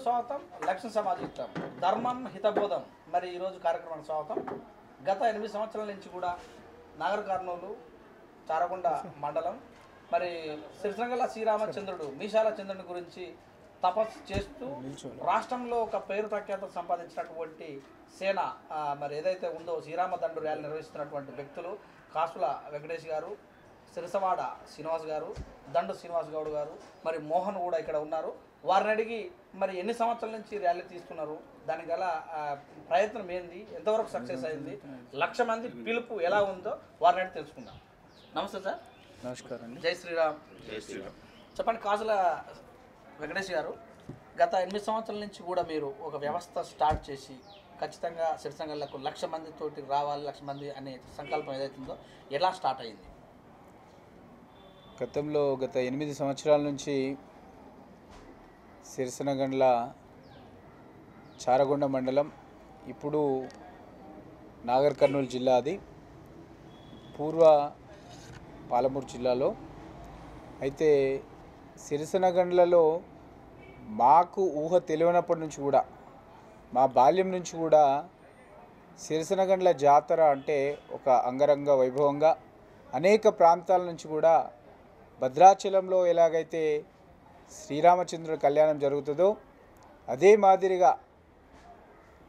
స్వాగతం. లక్ష్య సమాజిస్తాం ధర్మం హితబోధం. మరి ఈరోజు కార్యక్రమానికి స్వాగతం. గత 8 సంవత్సరాల నుంచి కూడా నాగర్ కర్నూలు చారకొండ మండలం మరి సిరిసంగల శ్రీరామచంద్రుడు మీసాల చంద్రుని గురించి తపస్సు చేస్తూ రాష్ట్రంలో ఒక పేరు ప్రఖ్యాత సంపాదించినటువంటి సేన మరి ఏదైతే ఉందో శ్రీరామ దండు ర్యాలీ నిర్వహిస్తున్నటువంటి వ్యక్తులు కాసుల వెంకటేష్ గారు, సిరసవాడ శ్రీనివాస్ గారు, దండు శ్రీనివాస్ గౌడ్ గారు, మరి మోహన్ కూడా ఇక్కడ ఉన్నారు. వారిని అడిగి మరి ఎన్ని సంవత్సరాల నుంచి ర్యాలీ తీస్తున్నారు, దానికి గల ప్రయత్నం ఏంది, ఎంతవరకు సక్సెస్ అయింది, 1,00,000 మంది పిలుపు ఎలా ఉందో వారిని అడిగి తెలుసుకుందాం. నమస్తే సార్. నమస్కారం అండి. జై శ్రీరామ్. జై శ్రీరామ్. చెప్పండి కాసుల వెంకటేష్ గారు, గత 8 సంవత్సరాల నుంచి కూడా మీరు ఒక వ్యవస్థ స్టార్ట్ చేసి ఖచ్చితంగా సిరిసంగళ్ళకు 1,00,000 మందితోటి రావాలి, 1,00,000 మంది అనే సంకల్పం ఏదైతుందో ఎలా స్టార్ట్ అయింది? గత 8 సంవత్సరాల నుంచి సిరిసనగండ్ల చారగొండ మండలం, ఇప్పుడు నాగర్ కర్నూలు జిల్లా, అది పూర్వ పాలమూరు జిల్లాలో. అయితే సిరిసనగండ్లలో మాకు ఊహ తెలియనప్పటి నుంచి కూడా, మా బాల్యం నుంచి కూడా సిరిసనగండ్ల జాతర అంటే ఒక అంగరంగ వైభవంగా అనేక ప్రాంతాల నుంచి కూడా భద్రాచలంలో ఎలాగైతే శ్రీరామచంద్రుడి కళ్యాణం జరుగుతుందో అదే మాదిరిగా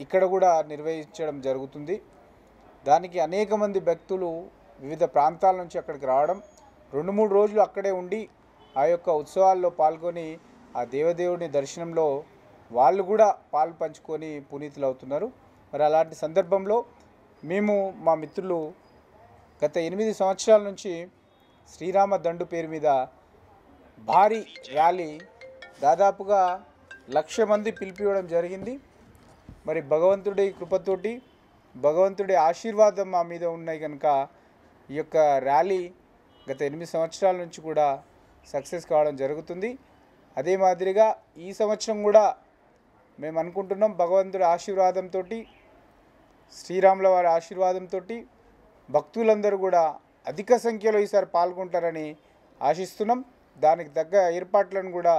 ఇక్కడ కూడా నిర్వహించడం జరుగుతుంది. దానికి అనేక మంది భక్తులు వివిధ ప్రాంతాల నుంచి అక్కడికి రావడం, 2-3 రోజులు అక్కడే ఉండి ఆ యొక్క ఉత్సవాల్లో పాల్గొని ఆ దేవదేవుని దర్శనంలో వాళ్ళు కూడా పాలు పంచుకొని పునీతులు అవుతున్నారు. మరి అలాంటి సందర్భంలో మేము మా మిత్రులు గత 8 సంవత్సరాల నుంచి శ్రీరామ దండు పేరు మీద భారీ ర్యాలీ దాదాపుగా 1,00,000 మంది పిలిపివ్వడం జరిగింది. మరి భగవంతుడి కృపతోటి, భగవంతుడి ఆశీర్వాదం మా మీద ఉన్నాయి కనుక ఈ యొక్క ర్యాలీ గత 8 సంవత్సరాల నుంచి కూడా సక్సెస్ కావడం జరుగుతుంది. అదే మాదిరిగా ఈ సంవత్సరం కూడా మేము అనుకుంటున్నాం, భగవంతుడి ఆశీర్వాదంతో, శ్రీరాముల వారి ఆశీర్వాదంతో భక్తులందరూ కూడా అధిక సంఖ్యలో ఈసారి పాల్గొంటారని ఆశిస్తున్నాం. దానికి తగ్గ ఏర్పాట్లను కూడా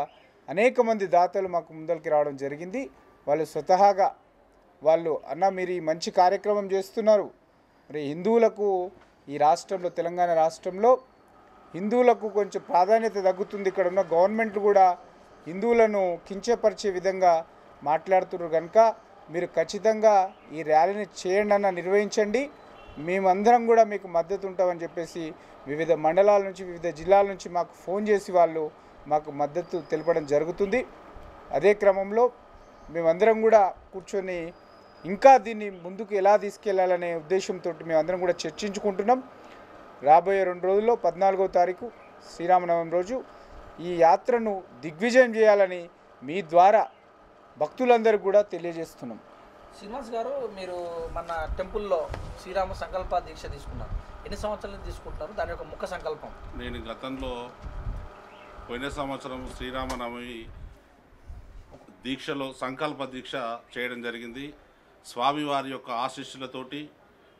అనేక మంది దాతలు మాకు ముందరికి రావడం జరిగింది. వాళ్ళు స్వతహాగా అన్న మీరు ఈ మంచి కార్యక్రమం చేస్తున్నారు, మరి హిందువులకు ఈ రాష్ట్రంలో, తెలంగాణ రాష్ట్రంలో హిందువులకు కొంచెం ప్రాధాన్యత తగ్గుతుంది, ఇక్కడ ఉన్న గవర్నమెంట్ కూడా హిందువులను కించపరిచే విధంగా మాట్లాడుతున్నారు కనుక మీరు ఖచ్చితంగా ఈ ర్యాలీని చేయండి అన్న, నిర్వహించండి, మేమందరం కూడా మీకు మద్దతు ఉంటామని చెప్పేసి వివిధ మండలాల నుంచి, వివిధ జిల్లాల నుంచి మాకు ఫోన్ చేసి వాళ్ళు మాకు మద్దతు తెలపడం జరుగుతుంది. అదే క్రమంలో మేమందరం కూడా కూర్చొని ఇంకా దీన్ని ముందుకు ఎలా తీసుకెళ్లాలనే ఉద్దేశంతో మేమందరం కూడా చర్చించుకుంటున్నాం. రాబోయే 2 రోజుల్లో 14వ తారీఖు శ్రీరామనవమి రోజు ఈ యాత్రను దిగ్విజయం చేయాలని మీ ద్వారా భక్తులందరికీ కూడా తెలియజేస్తున్నాం. శ్రీనివాస్ గారు, మీరు మన టెంపుల్లో శ్రీరామ సంకల్ప దీక్ష తీసుకున్నారు. ఎన్ని సంవత్సరాలు తీసుకుంటున్నారు, దాని యొక్క ముఖ్య సంకల్పం? నేను గతంలో పోయిన సంవత్సరం శ్రీరామనవమి దీక్షలో సంకల్ప దీక్ష చేయడం జరిగింది. స్వామివారి యొక్క ఆశీస్సులతోటి,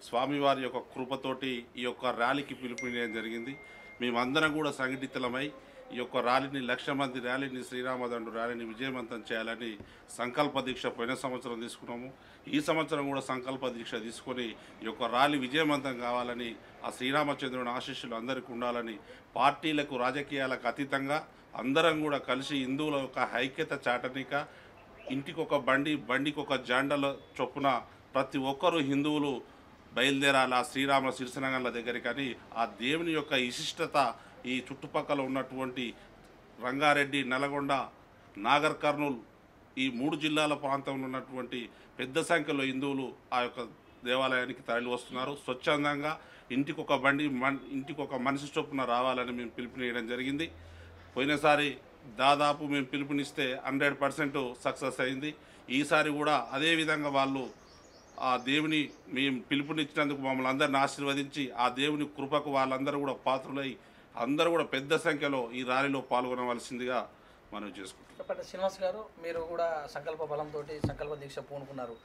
స్వామివారి యొక్క కృపతోటి ఈ యొక్క ర్యాలీకి పిలుపునియడం జరిగింది. మేమందరం కూడా సంఘటితులమై ఈ యొక్క ర్యాలీని 1,00,000 మంది ర్యాలీని, శ్రీరామదండు ర్యాలీని విజయవంతం చేయాలని సంకల్ప దీక్ష పోయిన సంవత్సరం తీసుకున్నాము. ఈ సంవత్సరం కూడా సంకల్ప దీక్ష తీసుకొని ఈ యొక్క ర్యాలీ విజయవంతం కావాలని, ఆ శ్రీరామచంద్రుని ఆశీస్సులు అందరికీ ఉండాలని, పార్టీలకు రాజకీయాలకు అతీతంగా అందరం కూడా కలిసి హిందువుల యొక్క ఐక్యత చాటనిక, ఇంటికొక బండికి ఒక జెండాల చొప్పున ప్రతి ఒక్కరూ హిందువులు బయలుదేరాలి ఆ శ్రీరామ సిరిసనగండ్ల దగ్గరికి అని, ఆ దేవుని యొక్క విశిష్టత ఈ చుట్టుపక్కల ఉన్నటువంటి రంగారెడ్డి, నల్గొండ, నాగర్ కర్నూలు ఈ 3 జిల్లాల ప్రాంతంలో ఉన్నటువంటి పెద్ద సంఖ్యలో హిందువులు ఆ యొక్క దేవాలయానికి తరలి వస్తున్నారు. స్వచ్ఛందంగా ఇంటికొక ఇంటికొక మనిషి చొప్పున రావాలని మేము పిలుపునియడం జరిగింది. పోయినసారి దాదాపు మేము పిలుపునిస్తే 100% సక్సెస్ అయింది. ఈసారి కూడా అదేవిధంగా వాళ్ళు ఆ దేవుని మేము పిలుపునిచ్చినందుకు మమ్మల్ని అందరిని ఆశీర్వదించి ఆ దేవుని కృపకు వాళ్ళందరూ కూడా పాత్రులై అందరూ కూడా పెద్ద సంఖ్యలో ఈ ర్యాలీలో పాల్గొనవలసిందిగా మనం చేసుకుంటాం. చెప్పండి శ్రీనివాస్ గారు, మీరు కూడా సంకల్ప బలంతో సంకల్ప దీక్ష పూనుకున్నారు.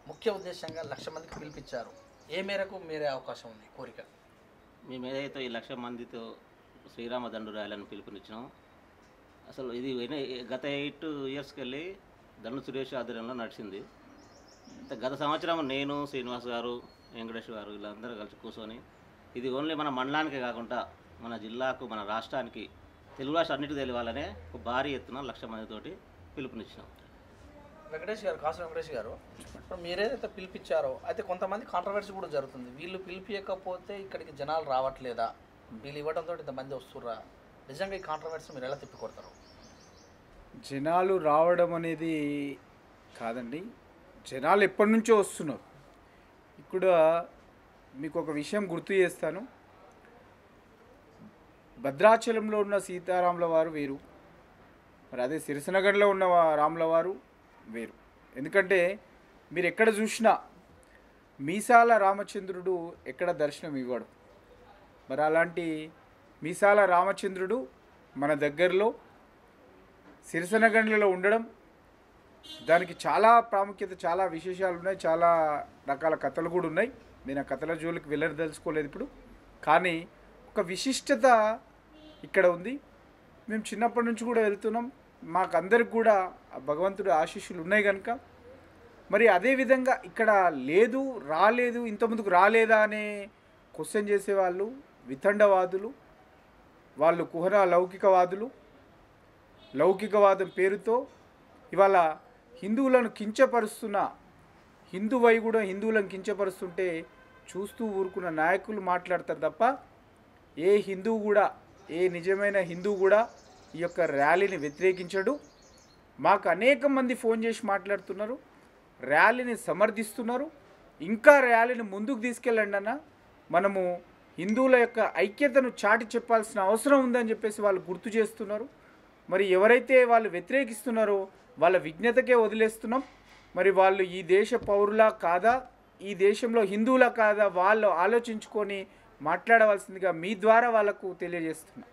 ముఖ్య ఉద్దేశంగా 1,00,000 మందికి పిలిపించారు. ఏ మేరకు మీరే అవకాశం ఉంది, కోరిక? మేము ఏదైతే ఈ 1,00,000 మందితో శ్రీరామ దండు ర్యాలీని పిలుపునిచ్చినాం, అసలు ఇది గత 8 ఇయర్స్కి వెళ్ళి దండు సురేష్ ఆధ్వర్యంలో నడిచింది. గత సంవత్సరం నేను, శ్రీనివాస్ గారు, వెంకటేష్ గారు వీళ్ళందరూ కలిసి కూర్చొని ఇది ఓన్లీ మన మండలానికే కాకుండా మన జిల్లాకు, మన రాష్ట్రానికి, తెలుగు రాష్ట్రం అన్నిటికీ తెలియాలనే ఒక భారీ ఎత్తున 1,00,000 మందితోటి పిలుపునిచ్చినాం. వెంకటేష్ గారు, కాసు వెంకటేష్ గారు, ఇప్పుడు మీరేదైతే పిలిపించారో అయితే కొంతమంది కాంట్రవర్సీ కూడా జరుగుతుంది. వీళ్ళు పిలిపియకపోతే ఇక్కడికి జనాలు రావట్లేదా, వీళ్ళు ఇవ్వడంతో ఇంతమంది వస్తుర్రా, నిజంగా ఈ కాంట్రవర్సీ మీరు ఎలా తిప్పికొడతారు? జనాలు రావడం అనేది కాదండి, జనాలు ఎప్పటి నుంచో వస్తున్నారు. ఇక్కడ మీకు ఒక విషయం గుర్తు చేస్తాను. భద్రాచలంలో ఉన్న సీతారాముల వారు వేరు, మరి అదే సిరిసినగర్లో ఉన్న రాముల వారు వేరు. ఎందుకంటే మీరు ఎక్కడ చూసినా మీసాల రామచంద్రుడు ఎక్కడ దర్శనం ఇవ్వడు. మరి అలాంటి మీసాల రామచంద్రుడు మన దగ్గరలో సిరిసినగర్లో ఉండడం, దానికి చాలా ప్రాముఖ్యత, చాలా విశేషాలు ఉన్నాయి, చాలా రకాల కథలు కూడా ఉన్నాయి. నేను ఆ కథల జోలికి వెళ్ళదలుచుకోలేదు ఇప్పుడు. కానీ ఒక విశిష్టత ఇక్కడ ఉంది. మేము చిన్నప్పటి నుంచి కూడా వెళ్తున్నాం, మాకు అందరికి కూడా భగవంతుడి ఆశీస్సులు ఉన్నాయి కనుక. మరి అదేవిధంగా ఇక్కడ లేదు, రాలేదు, ఇంతకుముందుకు రాలేదా అనే క్వశ్చన్ చేసేవాళ్ళు వితండవాదులు, వాళ్ళు కుహన లౌకికవాదులు. లౌకికవాదం పేరుతో ఇవాళ హిందువులను కించపరుస్తున్న, హిందువై కూడా హిందువులను కించపరుస్తుంటే చూస్తూ ఊరుకున్న నాయకులు మాట్లాడతారు తప్ప ఏ హిందువు కూడా, ఏ నిజమైన హిందువు కూడా ఈ యొక్క ర్యాలీని వ్యతిరేకించడు. మాకు అనేక మంది ఫోన్ చేసి మాట్లాడుతున్నారు, ర్యాలీని సమర్థిస్తున్నారు. ఇంకా ర్యాలీని ముందుకు తీసుకెళ్ళండి అన్న, మనము హిందువుల యొక్క ఐక్యతను చాటి చెప్పాల్సిన అవసరం ఉందని చెప్పేసి వాళ్ళు గుర్తు చేస్తున్నారు. మరి ఎవరైతే వాళ్ళు వ్యతిరేకిస్తున్నారో వాళ్ళ విజ్ఞతకే వదిలేస్తున్నాం. మరి వాళ్ళు ఈ దేశ పౌరులా కాదా, ఈ దేశంలో హిందువులా కాదా, వాళ్ళు ఆలోచించుకొని మాట్లాడవలసిందిగా మీ ద్వారా వాళ్ళకు తెలియజేస్తున్నాం.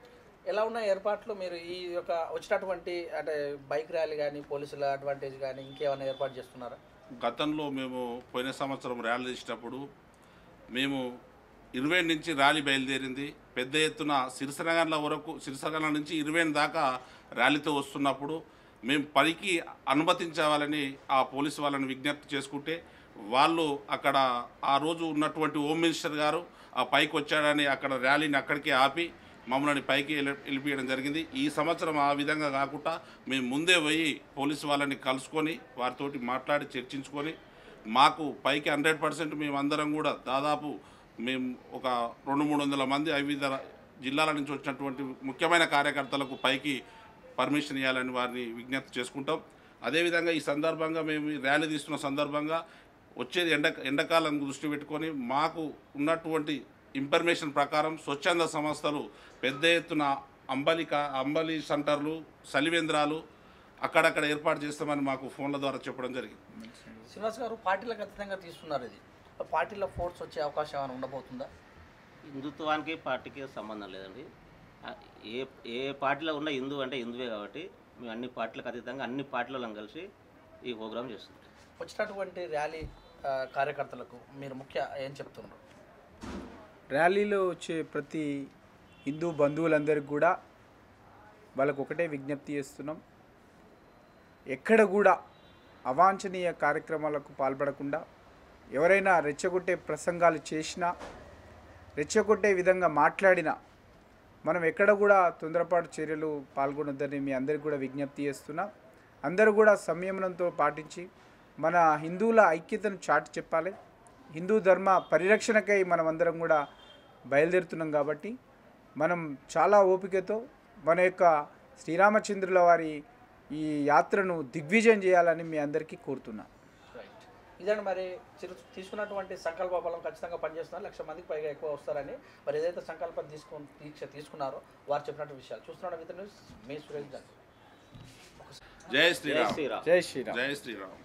ఎలా ఉన్న ఏర్పాట్లు మీరు ఈ యొక్క వచ్చినటువంటి అంటే బైక్ ర్యాలీ కానీ, పోలీసుల అడ్వాంటేజ్ కానీ ఇంకేమైనా ఏర్పాటు చేస్తున్నారా? గతంలో మేము పోయిన సంవత్సరం ర్యాలీ చేసినప్పుడు మేము 20 నుంచి ర్యాలీ బయలుదేరింది. పెద్ద ఎత్తున సిరిసినగర్ల వరకు, సిరిసినగర్ల నుంచి 20 దాకా ర్యాలీతో వస్తున్నప్పుడు మేము పైకి అనుమతించాలని ఆ పోలీసు వాళ్ళని విజ్ఞప్తి చేసుకుంటే వాళ్ళు అక్కడ ఆ రోజు ఉన్నటువంటి హోమ్ మినిస్టర్ గారు ఆ పైకి వచ్చాడని అక్కడ ర్యాలీని అక్కడికే ఆపి మమ్మల్ని పైకి వెళ్ళిపోయడం జరిగింది. ఈ సంవత్సరం ఆ విధంగా కాకుండా మేము ముందే పోయి పోలీసు వాళ్ళని కలుసుకొని వారితోటి మాట్లాడి చర్చించుకొని మాకు పైకి 100% మేమందరం కూడా దాదాపు మేము ఒక 200-300 మంది వివిధ జిల్లాల నుంచి వచ్చినటువంటి ముఖ్యమైన కార్యకర్తలకు పైకి పర్మిషన్ ఇవ్వాలని వారిని విజ్ఞప్తి చేసుకుంటాం. అదేవిధంగా ఈ సందర్భంగా మేము ర్యాలీ తీస్తున్న సందర్భంగా వచ్చేది ఎండాకాలం దృష్టి పెట్టుకొని మాకు ఉన్నటువంటి ఇన్ఫర్మేషన్ ప్రకారం స్వచ్ఛంద సంస్థలు పెద్ద ఎత్తున అంబలి సెంటర్లు, సలివేంద్రాలు అక్కడక్కడ ఏర్పాటు చేస్తామని మాకు ఫోన్ల ద్వారా చెప్పడం జరిగింది. శ్రీనివాస్ గారు, పార్టీలకు ఖచ్చితంగా తీసుకున్నారు, ఇది పార్టీలో ఫోర్స్ వచ్చే అవకాశం ఏమైనా ఉండబోతుందా? హిందుత్వానికి పార్టీకి సంబంధం లేదండి. ఏ పార్టీలో ఉన్న హిందూ అంటే హిందువే కాబట్టి మేము అన్ని పార్టీలకు అతీతంగా అన్ని పార్టీలను కలిసి ఈ ప్రోగ్రాం చేస్తున్నాం. వచ్చినటువంటి ర్యాలీ కార్యకర్తలకు మీరు ముఖ్య ఏం చెప్తున్నారు? ర్యాలీలో వచ్చే ప్రతి హిందూ బంధువులందరికీ కూడా వాళ్ళకు ఒకటే విజ్ఞప్తి చేస్తున్నాం, ఎక్కడ కూడా అవాంఛనీయ కార్యక్రమాలకు పాల్పడకుండా, ఎవరైనా రెచ్చగొట్టే ప్రసంగాలు చేసినా, రెచ్చగొట్టే విధంగా మాట్లాడినా మనం ఎక్కడ కూడా తొందరపాటు చర్యలు పాల్గొనొద్దని మీ అందరికీ కూడా విజ్ఞప్తి చేస్తున్నా. అందరూ కూడా సంయమనంతో పాటించి మన హిందువుల ఐక్యతను చాటి చెప్పాలి. హిందూ ధర్మ పరిరక్షణకై మనం అందరం కూడా బయలుదేరుతున్నాం కాబట్టి మనం చాలా ఓపికతో మన యొక్క శ్రీరామచంద్రుల వారి ఈ యాత్రను దిగ్విజయం చేయాలని మీ అందరికీ కోరుతున్నాను. రైట్, ఇదండి మరి తీసుకున్నటువంటి సంకల్ప బలం ఖచ్చితంగా పనిచేస్తున్నారు. 1,00,000 మందికి పైగా ఎక్కువ వస్తారని మరి ఏదైతే సంకల్పం దీక్ష తీసుకున్నారో వారు చెప్పినట్టు విషయాలు చూస్తున్నాడు. విత్ న్యూస్ మీ సురేష్. జై శ్రీరామ్. జై శ్రీరామ్. జై శ్రీరామ్.